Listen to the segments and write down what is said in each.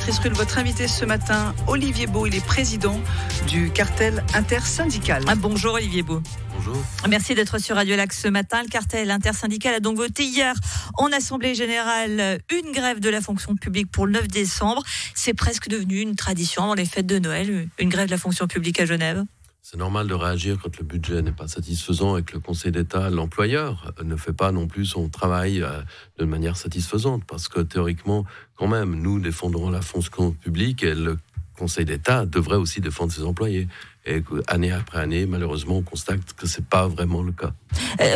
Béatrice Rulle, votre invité ce matin, Olivier Beau, il est président du cartel intersyndical. Bonjour Olivier Beau. Bonjour. Merci d'être sur Radio Lac ce matin. Le cartel intersyndical a donc voté hier en Assemblée Générale une grève de la fonction publique pour le 9 décembre. C'est presque devenu une tradition avant les fêtes de Noël, une grève de la fonction publique à Genève. C'est normal de réagir quand le budget n'est pas satisfaisant et que le Conseil d'État, l'employeur, ne fait pas non plus son travail de manière satisfaisante. Parce que théoriquement, quand même, nous défendons la fonction publique et le Conseil d'État devrait aussi défendre ses employés. Et année après année, malheureusement, on constate que ce n'est pas vraiment le cas.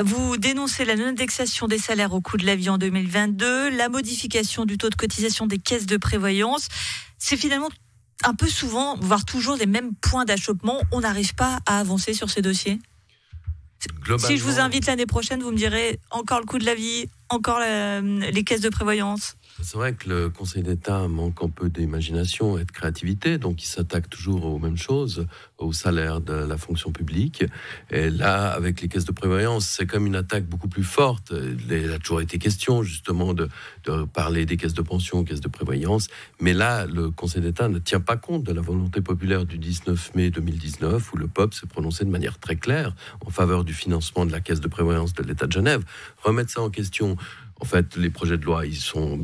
Vous dénoncez la non-indexation des salaires au coût de la vie en 2022, la modification du taux de cotisation des caisses de prévoyance. C'est finalement un peu souvent, voire toujours les mêmes points d'achoppement. On n'arrive pas à avancer sur ces dossiers. Si je vous invite l'année prochaine, vous me direz encore le coût de la vie, encore les caisses de prévoyance. C'est vrai que le Conseil d'État manque un peu d'imagination et de créativité, donc il s'attaque toujours aux mêmes choses, au salaire de la fonction publique. Et là, avec les caisses de prévoyance, c'est comme une attaque beaucoup plus forte. Il a toujours été question, justement, de parler des caisses de pension, caisses de prévoyance. Mais là, le Conseil d'État ne tient pas compte de la volonté populaire du 19 mai 2019, où le peuple s'est prononcé de manière très claire en faveur du financement de la caisse de prévoyance de l'État de Genève. Remettre ça en question. En fait, les projets de loi, ils sont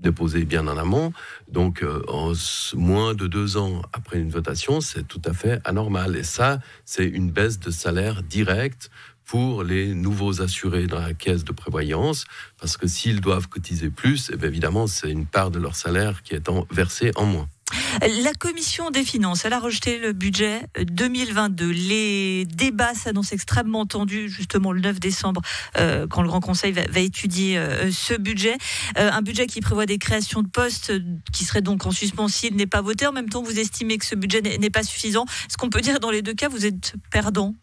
déposés bien en amont. Donc, en moins de 2 ans après une votation, c'est tout à fait anormal. Et ça, c'est une baisse de salaire directe pour les nouveaux assurés dans la caisse de prévoyance. Parce que s'ils doivent cotiser plus, eh bien, évidemment, c'est une part de leur salaire qui est versée en moins. La commission des finances, elle a rejeté le budget 2022. Les débats s'annoncent extrêmement tendus, justement le 9 décembre, quand le Grand Conseil va étudier ce budget. Un budget qui prévoit des créations de postes qui seraient donc en suspens s'il n'est pas voté. En même temps, vous estimez que ce budget n'est pas suffisant. Est-ce qu'on peut dire dans les deux cas, vous êtes perdant ?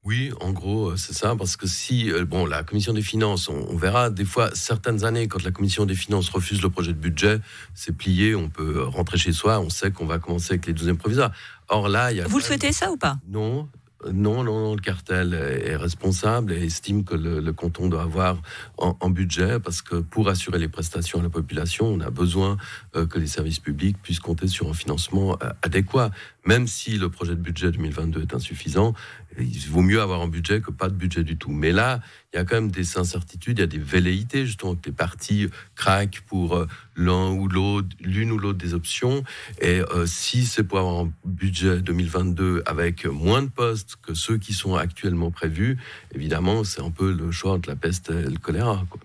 Oui, en gros, c'est ça, parce que si, la commission des finances, on verra des fois, certaines années, quand la commission des finances refuse le projet de budget, c'est plié, on peut rentrer chez soi, on sait qu'on va commencer avec les 12e provisoires. Or là, il y a... Vous le souhaitez ça ou pas ? Non, le cartel est responsable et estime que le canton doit avoir en budget, parce que pour assurer les prestations à la population, on a besoin que les services publics puissent compter sur un financement adéquat. Même si le projet de budget 2022 est insuffisant, il vaut mieux avoir un budget que pas de budget du tout. Mais là, il y a quand même des incertitudes, il y a des velléités, justement, que les partis craquent pour l'une ou l'autre des options. Et si c'est pour avoir un budget 2022 avec moins de postes que ceux qui sont actuellement prévus, évidemment, c'est un peu le choix entre la peste et le choléra, quoi.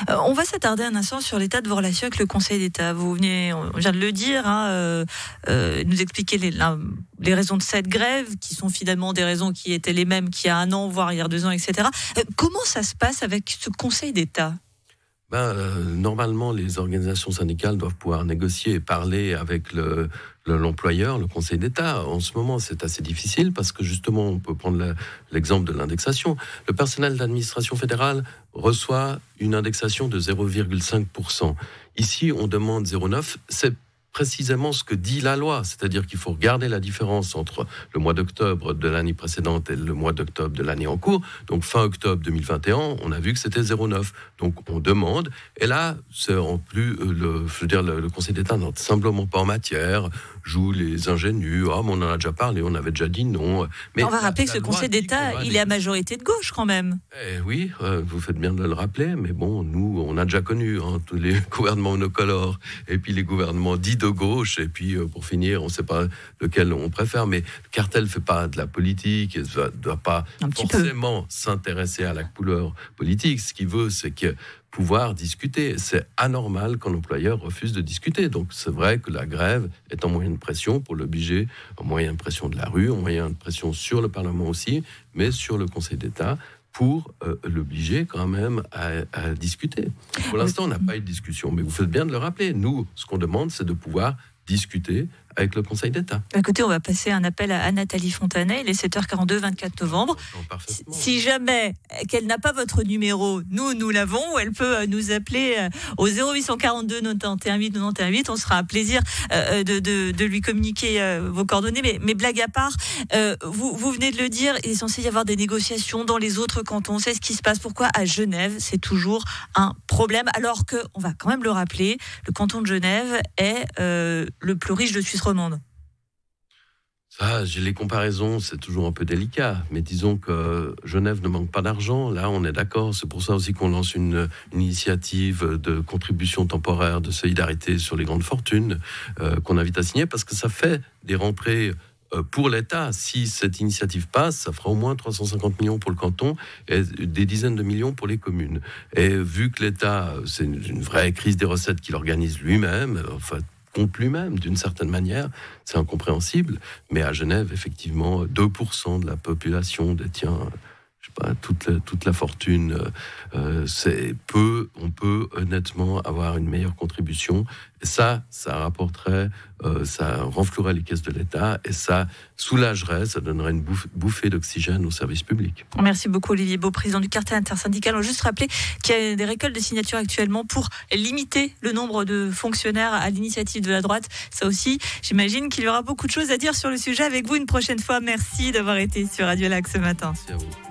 On va s'attarder un instant sur l'état de vos relations avec le Conseil d'État. On vient de le dire, nous expliquer les raisons de cette grève, qui sont finalement des raisons qui étaient les mêmes qu'il y a 1 an, voire il y a 2 ans, etc. Comment ça se passe avec ce Conseil d'État ? Normalement, les organisations syndicales doivent pouvoir négocier et parler avec l'employeur, le Conseil d'État. En ce moment, c'est assez difficile parce que justement, on peut prendre l'exemple de l'indexation. Le personnel de l'administration fédérale reçoit une indexation de 0,5%. Ici, on demande 0,9%. C'est précisément ce que dit la loi, c'est-à-dire qu'il faut regarder la différence entre le mois d'octobre de l'année précédente et le mois d'octobre de l'année en cours. Donc fin octobre 2021, on a vu que c'était 0,9. Donc on demande, et là, c'est en plus, le Conseil d'État n'est simplement pas en matière, joue les ingénus, mais on en a déjà parlé, on avait déjà dit non. Mais on va rappeler que ce Conseil d'État, il est à majorité de gauche quand même. Oui, vous faites bien de le rappeler, mais bon, nous, on a déjà connu tous les gouvernements monocolores, et puis les gouvernements dits de gauche, et puis pour finir, on ne sait pas lequel on préfère, mais le cartel ne fait pas de la politique, il ne doit pas forcément s'intéresser à la couleur politique. Ce qu'il veut, c'est pouvoir discuter. C'est anormal qu'un employeur refuse de discuter. Donc c'est vrai que la grève est un moyen de pression pour l'obliger, un moyen de pression de la rue, un moyen de pression sur le Parlement aussi, mais sur le Conseil d'État, pour l'obliger quand même à discuter. Pour l'instant, on n'a pas eu de discussion, mais vous faites bien de le rappeler. Nous, ce qu'on demande, c'est de pouvoir discuter avec le Conseil d'État. Écoutez, on va passer un appel à Nathalie Fontanet. Il est 7h42, 24 novembre. Si jamais qu'elle n'a pas votre numéro, nous l'avons. Elle peut nous appeler au 0842 91 91. On sera à plaisir de lui communiquer vos coordonnées. Mais blague à part, vous venez de le dire, il est censé y avoir des négociations dans les autres cantons. C'est ce qui se passe. Pourquoi à Genève, c'est toujours un problème, alors que, on va quand même le rappeler, le canton de Genève est le plus riche de Suisse romande. Ça, j'ai les comparaisons, c'est toujours un peu délicat. Mais disons que Genève ne manque pas d'argent. Là, on est d'accord. C'est pour ça aussi qu'on lance une initiative de contribution temporaire de solidarité sur les grandes fortunes qu'on invite à signer, parce que ça fait des rentrées pour l'État. Si cette initiative passe, ça fera au moins 350 millions pour le canton et des dizaines de millions pour les communes. Et vu que l'État, c'est une vraie crise des recettes qu'il organise lui-même, enfin, compte lui-même d'une certaine manière, c'est incompréhensible. Mais à Genève, effectivement, 2% de la population détient toute la fortune. On peut honnêtement avoir une meilleure contribution. Et ça rapporterait, ça renflouerait les caisses de l'État et ça soulagerait, ça donnerait une bouffée d'oxygène au service public. Merci beaucoup Olivier Beau, président du cartel intersyndical. On va juste rappeler qu'il y a des récoltes de signatures actuellement pour limiter le nombre de fonctionnaires à l'initiative de la droite. Ça aussi, j'imagine qu'il y aura beaucoup de choses à dire sur le sujet avec vous une prochaine fois. Merci d'avoir été sur Radio Lac ce matin. Merci à vous.